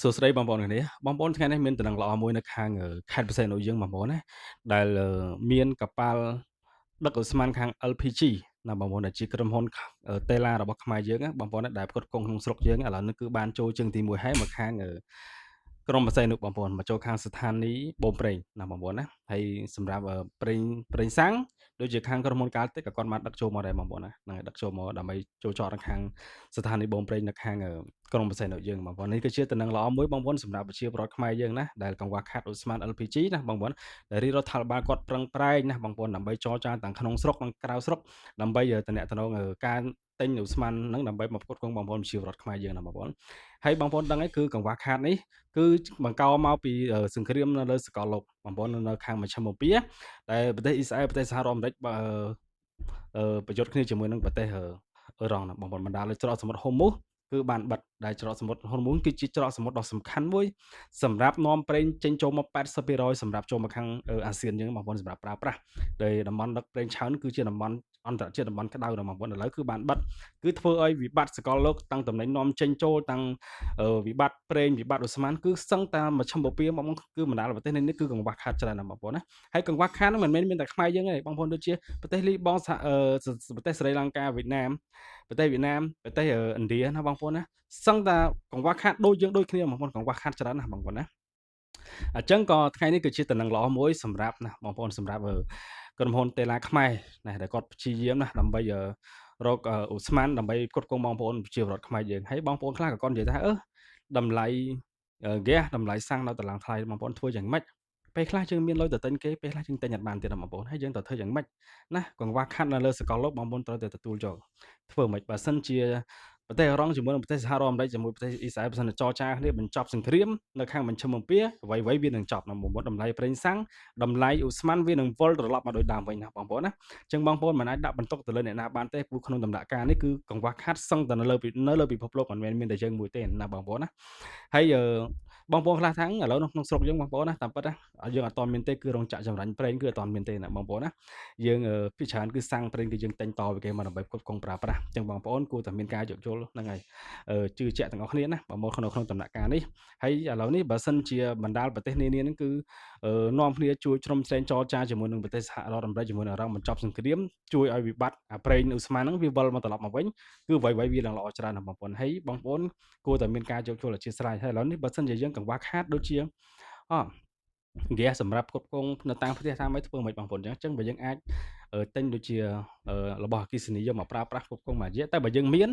សួស្តីបងប្អូនទាំងនេះបងប្អូនថ្ងៃនេះមានតំណែងល្អមួយនៅខាងខេត្តបរសៃអនុយើងបងប្អូនណាដែលមានកប៉ាល់ដឹកឧស្ម័នខាង LPG ណាបងប្អូនដែលជាក្រុមហ៊ុនតេឡារបស់ខ្មែរយើងណាបងប្អូនណាដែលផ្គត់ផ្គង់ក្នុងស្រុកយើងឥឡូវនេះគឺបានចូលជើងទី1ហើយមកខាងក្រុងបរសៃអនុបងប្អូនមកចូលខាងស្ថានីយ៍បូមប្រេងណាបងប្អូនណាហើយសម្រាប់ប្រេងសាំងដូចជាខាងក្រុមហ៊ុនកាល់តិចក៏គាត់បានដឹកចូលមកដែរបងប្អូនណាហ្នឹងហើយដឹកចូលមកដើម្បីចូលចតនៅខាងស្ថានីយ៍បូមប្រេងនៅខាងក្រុងបរសៃអនុយើងបងប្អូននេះគឺជាតំណែងល្អមួយបងប្អូនសម្រាប់ប្រជាពលរដ្ឋខ្មែរយើងណាដែលកង្វះខាតឧស្ម័ន LPG ណាបងប្អូនដែលរាជរដ្ឋាភិបាលគាត់ប្រឹងប្រែងណាបងប្អូនដើម្បីចរចាទាំងក្នុងស្រុកនិងក្រៅស្រុកដើម្បីតំណែងការទិញឧស្ម័នហ្នឹងដើម្បីមកផ្គត់ផ្គង់បងប្អូនប្រជាពលរដ្ឋខ្មែរយើងណាបងប្អូនហើយបងប្អូនដឹងហើយគឺកង្វះខាតនេះគឺបង្កមកពីសង្គ្រាមនៅលើសកលលោកបងប្អូននៅខាងមជ្ឈិមបូព៌ាដែលប្រទេសអ៊ីស្រាអែលប្រទេសសហរដ្ឋអាមេរិកប្រយុទ្ធគ្នាជាមួយនឹងប្រទេសអ៊ឺរ៉ង់ណាបងប្អូនបណ្ដាលឲ្យច្រកសមុទ្រហូមូសគឺបានបិទដែលច្រកសមុទ្រហូមូសគឺជាច្រកសមុទ្រដ៏សំខាន់មួយសម្រាប់នាំប្រេងចេញចូលមក80%សម្រាប់ចូលមកខាងអាស៊ានយើងបងប្អូនសម្រាប់ប្រើប្រាស់ដោយតំបន់ដឹកប្រេងឆៅគឺជាតំបន់អន្តរជាតិតំបន់ក្តៅណាបងប្អូនឥឡូវគឺបានបិទគឺធ្វើឲ្យវិបត្តិសកលលោកតាំងតំណែងនាំចេញចូលតាំងវិបត្តិប្រេងវិបត្តិឧស្ម័នគឺសឹងតែមជ្ឈមបូព៌ាមកគឺបណ្ដាលប្រទេសនេះគឺកង្វះខាតច្រើនណាស់បងប្អូនណាហើយកង្វះខាតហ្នឹងមិនមែនមានតែខ្មែរយើងទេបងប្អូនដូចជាប្រទេសលីបង់ប្រទេសស្រីលង្កាវៀតណាមប្រទេសឥណ្ឌាណាបងប្អូនណាសឹងតែកង្វះខាតដូចយើងដូចគ្នាបងប្អូនកង្វះខាតច្រើនណាស់បងប្អូនណាអញ្ចឹងក៏ថ្ងៃនេះគឺជាតំណែងល្អមួយសម្រាប់ណាបងប្អូនសម្រាប់ក្រុមហ៊ុនតេឡាខ្មែរណាដែលគាត់ព្យាយាមណាដើម្បីរកឧស្ម័នដើម្បីផ្គត់ផ្គង់បងប្អូនប្រជាពលរដ្ឋខ្មែរយើងហើយបងប្អូនខ្លះក៏គាត់និយាយថាតម្លៃហ្គាសតម្លៃសាំងនៅតឡើងថ្លៃបងប្អូនធ្វើយ៉ាងម៉េចពេលខ្លះយើងមានលុយទៅទិញគេពេលខ្លះយើងទិញអត់បានទៀតបងប្អូនហើយយើងត្រូវធ្វើយ៉ាងម៉េចណាកង្វះខាតនៅលើសកលលោកបងប្អូនត្រូវតែទទួលយកធ្វើម៉េចបើសិនជាប្រទេសអឺរ៉ង់ជាមួយនឹងប្រទេសសហរដ្ឋអាមេរិកជាមួយប្រទេសអ៊ីស្រាអែលបើសិនចរចាគ្នាបញ្ចប់សង្គ្រាមនៅខាងមជ្ឈិមបូព៌ាអ្វីៗវានឹងចប់ណាបងប្អូនតម្លៃប្រេងសាំងតម្លៃឧស្ម័នវានឹងវិលត្រឡប់មកដូចដើមវិញណាបងប្អូនណាអញ្ចឹងបងប្អូនមិនអាចដាក់បន្ទុកទៅលើអ្នកណាបានទេព្រោះក្នុងដំណាក់កាលនេះគឺកង្វះខាតសឹងតែនៅលើពិភពលោកមិនមែនមានតែយើងមួយទេណាបងប្អូនណាហើយបងប្អូនខ្លះថាឥឡូវនៅក្នុងស្រុកយើងបងប្អូនណាតាមពិតណាយើងអត់ទាន់មានទេគឺរោងចក្រចម្រាញ់ប្រេងគឺអត់ទាន់មានទេណាបងប្អូនណាយើងភាគច្រើនគឺសាំងប្រេងគឺយើងទិញតពីគេមកដើម្បីផ្គត់ផ្គង់ប្រើប្រាស់អញ្ចឹងបងប្អូនគួរតែមានការយោគយល់ហ្នឹងហើយជឿជាក់ទាំងអស់គ្នាណាបងប្អូនក្នុងដំណាក់កាលនេះហើយឥឡូវនេះបើសិនជាបណ្ដាលប្រទេសនានាហ្នឹងគឺនាំគ្នាជួយជ្រោមជ្រែងចរចាជាមួយនឹងប្រទេសសហរដ្ឋអាមេរិកជាមួយនឹងអារ៉ង់បញ្ចប់សង្គ្រាមជួយឲ្យវិបត្តិអាប្រេងឧស្ម័នហ្នឹងវាវិលមកត្រឡប់មកវិញគឺអ្វីៗវានឹងល្អច្រើនណាស់បងប្អូនហើយបងប្អូនគួរតែមានការយោគយល់អធ្យាស្រ័យហើយឥឡូវនេះបើសិនជាយើងកង្វះខាតដូចជាអហ្គាសសម្រាប់ផ្គត់ផ្គង់នៅតាមប្រទេសតាមអីធ្វើមិនបងប្អូនអញ្ចឹងបើយើងអាចទិញដូចជារបស់អគ្គិសនីយកមកប្រើប្រាស់ផ្គត់ផ្គង់មួយរយៈតែបើយើងមាន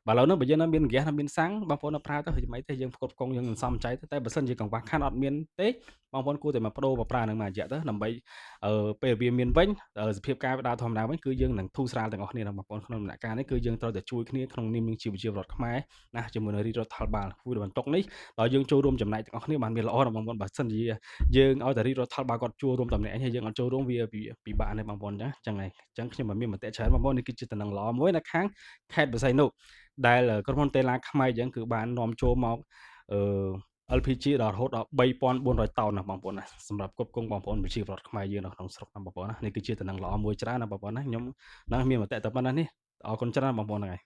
បើឥឡូវនេះបើយើងនៅមានហ្គាសនៅមានសាំងបងប្អូននៅប្រើទៅមិនទេយើងផ្គត់ផ្គង់យើងសំចៃទៅតែបើសិនជាកង្វះខាតអត់មានទេបងប្អូនគួរតែមកបដូរមកប្រើនឹងមួយរយៈទៅដើម្បីពេលវាមានវិញសភាពការដើរធម្មតាវិញគឺយើងនឹងធូរស្រាលទាំងអស់គ្នាបងប្អូនក្នុងដំណាក់កាលនេះគឺយើងត្រូវតែជួយគ្នាក្នុងនាមជាប្រជាពលរដ្ឋខ្មែរណាជាមួយនឹងរាជរដ្ឋាភិបាលគួរតែបន្ទុកនេះដល់យើងចូលរួមចំណែកទាំងអស់គ្នាបានមានល្អណាស់បងប្អូនបើសិនជាយើងឲ្យតែរាជរដ្ឋាភិបាលគាត់ចូលរួមតំណែងហើយយើងអត់ចូលរួមវាពិបាកណាស់បងប្អូនអញ្ចឹងហើយអញ្ចឹងខ្ញុំមានមតិច្រើនបងប្អូននេះគឺជាតំណែងល្អមួយនៅខាងខេត្តបរសៃនុដែលក្រុមហ៊ុនតេឡាខ្មែរយើងគឺបាននាំចូលមកអឺ LPG ដល់រហូតដល់3400តោនណាបងប្អូនណាសម្រាប់គ្រប់គ្រងបងប្អូនប្រជាពលរដ្ឋខ្មែរយើងនៅក្នុងស្រុកណាបងប្អូនណានេះគឺជាតំណែងល្អមួយច្រើនណាបងប្អូនណាខ្ញុំនឹងមានមតិតែប៉ុណ្ណេះនេះអរគុណច្រើនបងប្អូនហ្នឹងហើយ